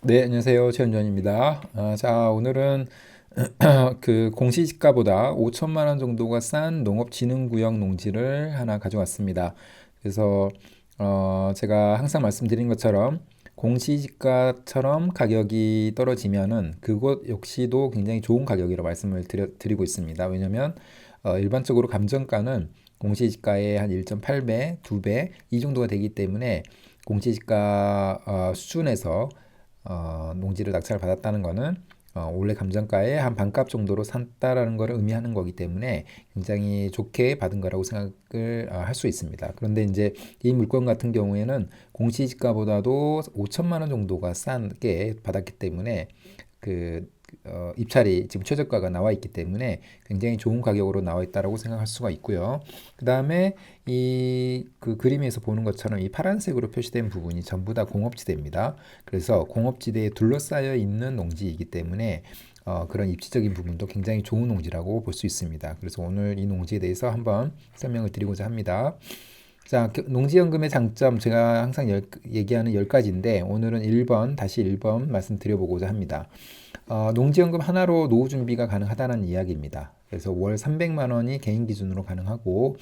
네, 안녕하세요. 최현전입니다. 자, 오늘은 그 공시지가보다 5천만 원 정도가 싼 농업진흥구역 농지를 하나 가져왔습니다. 그래서 제가 항상 말씀드린 것처럼 공시지가처럼 가격이 떨어지면은 그것 역시도 굉장히 좋은 가격이라고 말씀을 드리고 있습니다. 왜냐하면 일반적으로 감정가는 공시지가의 한 1.8배, 2배 이 정도가 되기 때문에 공시지가 수준에서 농지를 낙찰을 받았다는 것은 원래 감정가의 한 반값 정도로 샀다라는 것을 의미하는 거기 때문에 굉장히 좋게 받은 거라고 생각을 할 수 있습니다. 그런데 이제 이 물건 같은 경우에는 공시지가보다도 5천만 원 정도가 싸게 받았기 때문에 그 입찰이 지금 최저가가 나와 있기 때문에 굉장히 좋은 가격으로 나와 있다라고 생각할 수가 있고요. 그 다음에 이 그 그림에서 보는 것처럼 이 파란색으로 표시된 부분이 전부 다 공업지대입니다. 그래서 공업지대에 둘러싸여 있는 농지이기 때문에 그런 입지적인 부분도 굉장히 좋은 농지라고 볼 수 있습니다. 그래서 오늘 이 농지에 대해서 한번 설명을 드리고자 합니다. 자, 농지연금의 장점 제가 항상 얘기하는 10가지인데 오늘은 1번, 다시 1번 말씀드려보고자 합니다. 농지연금 하나로 노후 준비가 가능하다는 이야기입니다. 그래서 월 300만 원이 개인 기준으로 가능하고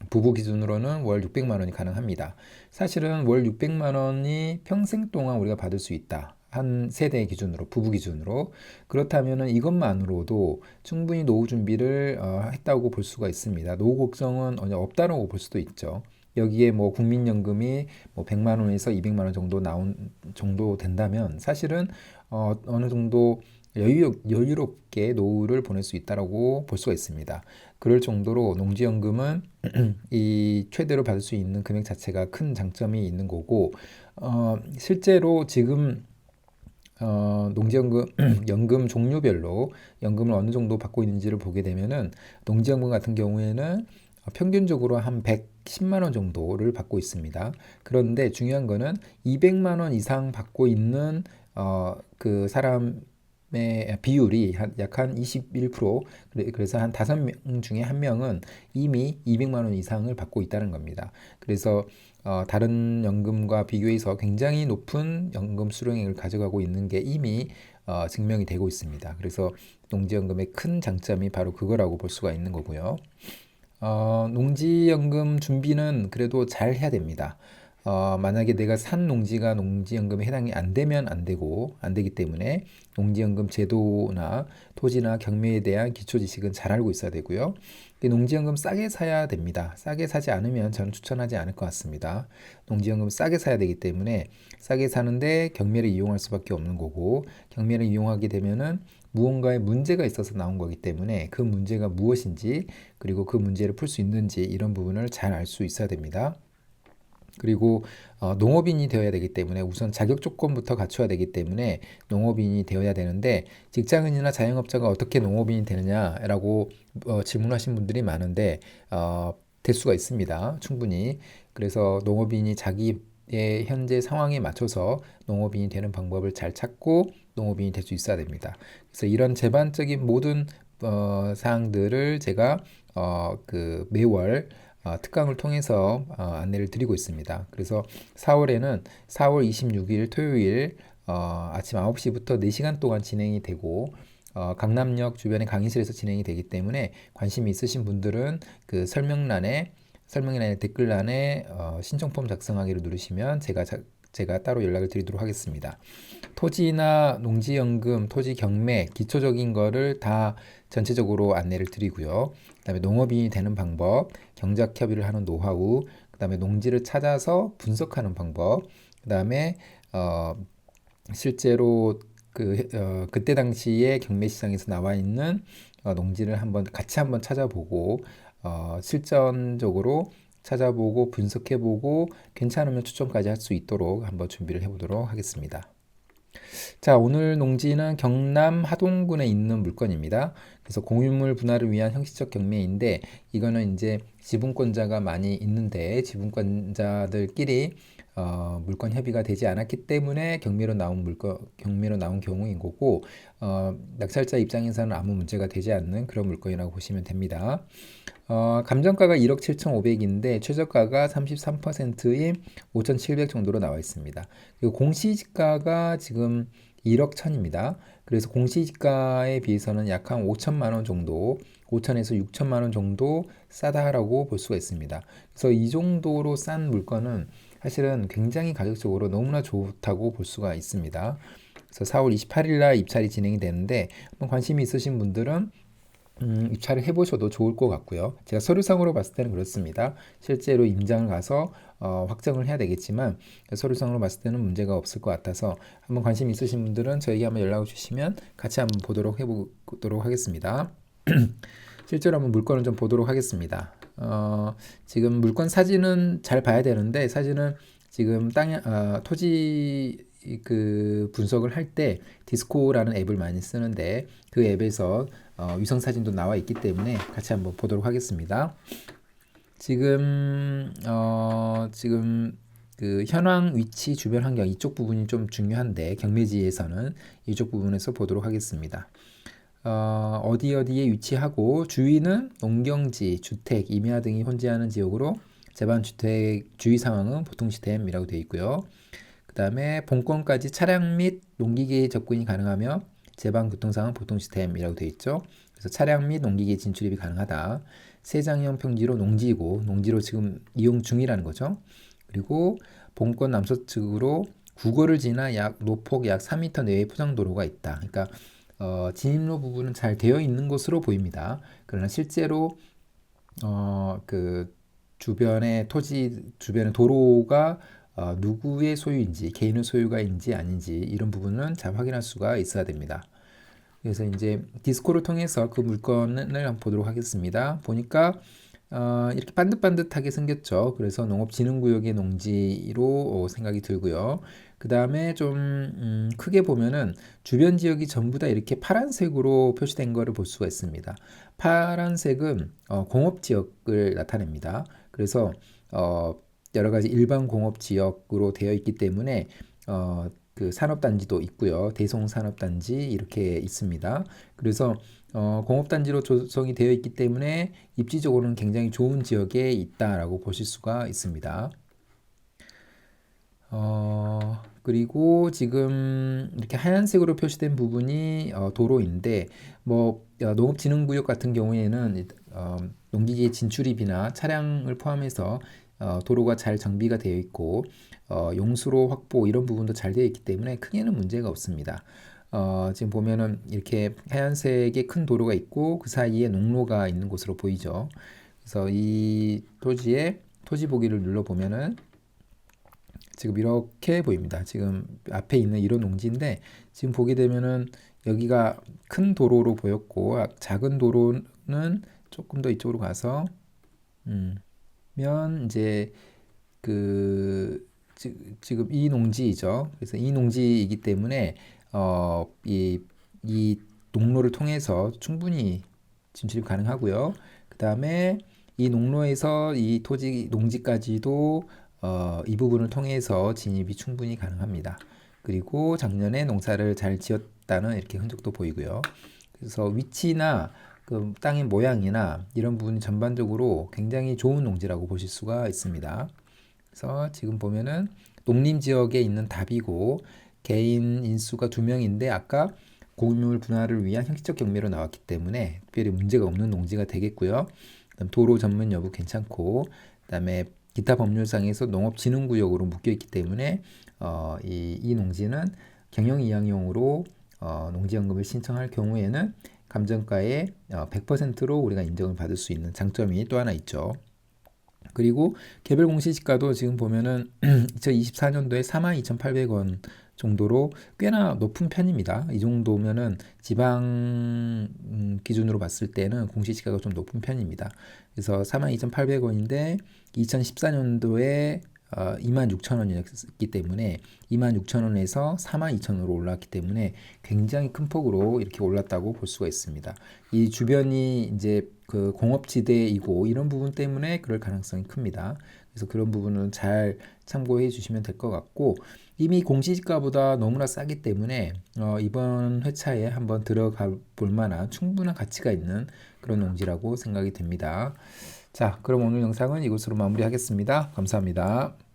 부부 기준으로는 월 600만 원이 가능합니다. 사실은 월 600만 원이 평생 동안 우리가 받을 수 있다. 한 세대 기준으로, 부부 기준으로. 그렇다면 이것만으로도 충분히 노후 준비를 했다고 볼 수가 있습니다. 노후 걱정은 없다고 볼 수도 있죠. 여기에 뭐 국민연금이 뭐 100만 원에서 200만 원 정도 나온 정도 된다면 사실은 어느 정도 여유롭게 노후를 보낼 수 있다라고 볼 수가 있습니다. 그럴 정도로 농지연금은 이 최대로 받을 수 있는 금액 자체가 큰 장점이 있는 거고, 실제로 지금 농지연금 연금 종류별로 연금을 어느 정도 받고 있는지를 보게 되면은 농지연금 같은 경우에는 평균적으로 한 110만 원 정도를 받고 있습니다. 그런데 중요한 거는 200만 원 이상 받고 있는 그 사람의 비율이 약 한 21%, 그래서 한 5명 중에 한 명은 이미 200만 원 이상을 받고 있다는 겁니다. 그래서 다른 연금과 비교해서 굉장히 높은 연금 수령액을 가져가고 있는 게 이미 증명이 되고 있습니다. 그래서 농지연금의 큰 장점이 바로 그거라고 볼 수가 있는 거고요. 농지연금 준비는 그래도 잘 해야 됩니다. 만약에 내가 산 농지가 농지연금에 해당이 안 되면 안 되기 때문에 농지연금 제도나 토지나 경매에 대한 기초 지식은 잘 알고 있어야 되고요. 농지연금 싸게 사야 됩니다. 싸게 사지 않으면 저는 추천하지 않을 것 같습니다. 농지연금 싸게 사야 되기 때문에 싸게 사는데 경매를 이용할 수밖에 없는 거고, 경매를 이용하게 되면은 무언가에 문제가 있어서 나온 거기 때문에 그 문제가 무엇인지, 그리고 그 문제를 풀 수 있는지 이런 부분을 잘 알 수 있어야 됩니다. 그리고 농업인이 되어야 되기 때문에 우선 자격 조건부터 갖춰야 되기 때문에 농업인이 되어야 되는데, 직장인이나 자영업자가 어떻게 농업인이 되느냐라고 질문하신 분들이 많은데 될 수가 있습니다. 충분히. 그래서 농업인이 자기의 현재 상황에 맞춰서 농업인이 되는 방법을 잘 찾고 농업인이 될 수 있어야 됩니다. 그래서 이런 제반적인 모든 사항들을 제가 그 매월 특강을 통해서 안내를 드리고 있습니다. 그래서 4월 26일 토요일 아침 9시부터 4시간 동안 진행이 되고, 강남역 주변의 강의실에서 진행이 되기 때문에 관심이 있으신 분들은 그 설명란의 댓글란에 신청 폼 작성하기를 누르시면 제가 따로 연락을 드리도록 하겠습니다. 토지나 농지연금, 토지 경매, 기초적인 거를 다 전체적으로 안내를 드리고요. 그다음에 농업인이 되는 방법, 경작 협의를 하는 노하우, 그다음에 농지를 찾아서 분석하는 방법, 그다음에 실제로 그때 당시에 경매 시장에서 나와 있는 농지를 같이 한번 찾아보고 실전적으로 찾아보고 분석해보고 괜찮으면 추천까지 할 수 있도록 한번 준비를 해보도록 하겠습니다. 자, 오늘 농지는 경남 하동군에 있는 물건입니다. 그래서 공유물 분할을 위한 형식적 경매인데, 이거는 이제 지분권자가 많이 있는데 지분권자들끼리 물건 협의가 되지 않았기 때문에 경매로 나온 경우인 거고, 낙찰자 입장에서는 아무 문제가 되지 않는 그런 물건이라고 보시면 됩니다. 감정가가 1억 7,500인데 최저가가 33%인 5,700 정도로 나와 있습니다. 그리고 공시지가가 지금 1억 1,000입니다. 그래서 공시지가에 비해서는 약 한 5천만 원 정도, 5천에서 6천만 원 정도 싸다라고 볼 수가 있습니다. 그래서 이 정도로 싼 물건은 사실은 굉장히 가격적으로 너무나 좋다고 볼 수가 있습니다. 그래서 4월 28일 날 입찰이 진행이 되는데 한번 관심이 있으신 분들은 입찰을 해보셔도 좋을 것 같고요. 제가 서류상으로 봤을 때는 그렇습니다. 실제로 임장을 가서 확정을 해야 되겠지만 서류상으로 봤을 때는 문제가 없을 것 같아서 한번 관심 있으신 분들은 저에게 한번 연락을 주시면 같이 한번 해보도록 하겠습니다. 실제로 한번 물건을 좀 보도록 하겠습니다. 지금 물건 사진은 잘 봐야 되는데 사진은 지금 토지 그 분석을 할 때 디스코라는 앱을 많이 쓰는데 그 앱에서 위성 사진도 나와 있기 때문에 같이 한번 보도록 하겠습니다. 지금 그 현황 위치 주변 환경 이쪽 부분이 좀 중요한데 경매지에서는 이쪽 부분에서 보도록 하겠습니다. 어디에 위치하고 주위는 농경지, 주택, 임야 등이 혼재하는 지역으로 재반주택 주의 상황은 보통시댐이라고 되어 있고요. 그 다음에 본권까지 차량 및 농기계 접근이 가능하며 제방 교통상은 보통시댐이라고 되어 있죠. 그래서 차량 및 농기계 진출입이 가능하다. 세장형 평지로 농지이고 농지로 지금 이용 중이라는 거죠. 그리고 본권 남서측으로 국어를 지나 노폭 약 4m 내외의 포장도로가 있다. 그러니까 진입로 부분은 잘 되어 있는 것으로 보입니다. 그러나 실제로 그 주변의 도로가 누구의 소유인지, 개인의 소유가인지 아닌지 이런 부분은 잘 확인할 수가 있어야 됩니다. 그래서 이제 디스코를 통해서 그 물건을 한번 보도록 하겠습니다. 보니까 이렇게 반듯반듯하게 생겼죠. 그래서 농업진흥구역의 농지로 생각이 들고요. 그 다음에 좀 크게 보면은 주변 지역이 전부 다 이렇게 파란색으로 표시된 거를 볼 수가 있습니다. 파란색은 공업지역을 나타냅니다. 그래서 여러 가지 일반 공업지역으로 되어 있기 때문에 그 산업단지도 있고요. 대송산업단지 이렇게 있습니다. 그래서 공업단지로 조성이 되어 있기 때문에 입지적으로는 굉장히 좋은 지역에 있다라고 보실 수가 있습니다. 그리고 지금 이렇게 하얀색으로 표시된 부분이 도로인데 농업진흥구역 같은 경우에는 농기계 진출입이나 차량을 포함해서 도로가 잘 정비가 되어 있고 용수로 확보 이런 부분도 잘 되어 있기 때문에 크게는 문제가 없습니다. 지금 보면은 이렇게 하얀색의 큰 도로가 있고 그 사이에 농로가 있는 곳으로 보이죠. 그래서 이 토지의 토지 보기를 눌러 보면은 지금 이렇게 보입니다. 지금 앞에 있는 이런 농지인데 지금 보게 되면은 여기가 큰 도로로 보였고 작은 도로는 조금 더 이쪽으로 가서 이제 지금 이 농지이죠. 그래서 이 농지이기 때문에 이 농로를 통해서 충분히 진출이 가능하고요. 그 다음에 이 농로에서 이 농지까지도 이 부분을 통해서 진입이 충분히 가능합니다. 그리고 작년에 농사를 잘 지었다는 이렇게 흔적도 보이고요. 그래서 위치나 그 땅의 모양이나 이런 부분이 전반적으로 굉장히 좋은 농지라고 보실 수가 있습니다. 그래서 지금 보면은 농림 지역에 있는 답이고 개인 인수가 2명인데 아까 공유물 분할을 위한 형식적 경매로 나왔기 때문에 특별히 문제가 없는 농지가 되겠고요. 그다음 도로 전문 여부 괜찮고 그다음에 기타 법률상에서 농업진흥구역으로 묶여있기 때문에 이 농지는 경영이양용으로 농지연금을 신청할 경우에는 감정가의 100%로 우리가 인정을 받을 수 있는 장점이 또 하나 있죠. 그리고 개별 공시지가도 지금 보면은 2024년도에 42,800원 정도로 꽤나 높은 편입니다. 이 정도면은 지방 기준으로 봤을 때는 공시지가가 좀 높은 편입니다. 그래서 42,800원인데 2014년도에 26,000원이었기 때문에 26,000원에서 42,000원으로 올랐기 때문에 굉장히 큰 폭으로 이렇게 올랐다고 볼 수가 있습니다. 이 주변이 이제 그 공업지대이고 이런 부분 때문에 그럴 가능성이 큽니다. 그래서 그런 부분은 잘 참고해 주시면 될 것 같고, 이미 공시지가보다 너무나 싸기 때문에 이번 회차에 한번 들어가 볼 만한 충분한 가치가 있는 그런 농지라고 생각이 됩니다. 자, 그럼 오늘 영상은 이것으로 마무리하겠습니다. 감사합니다.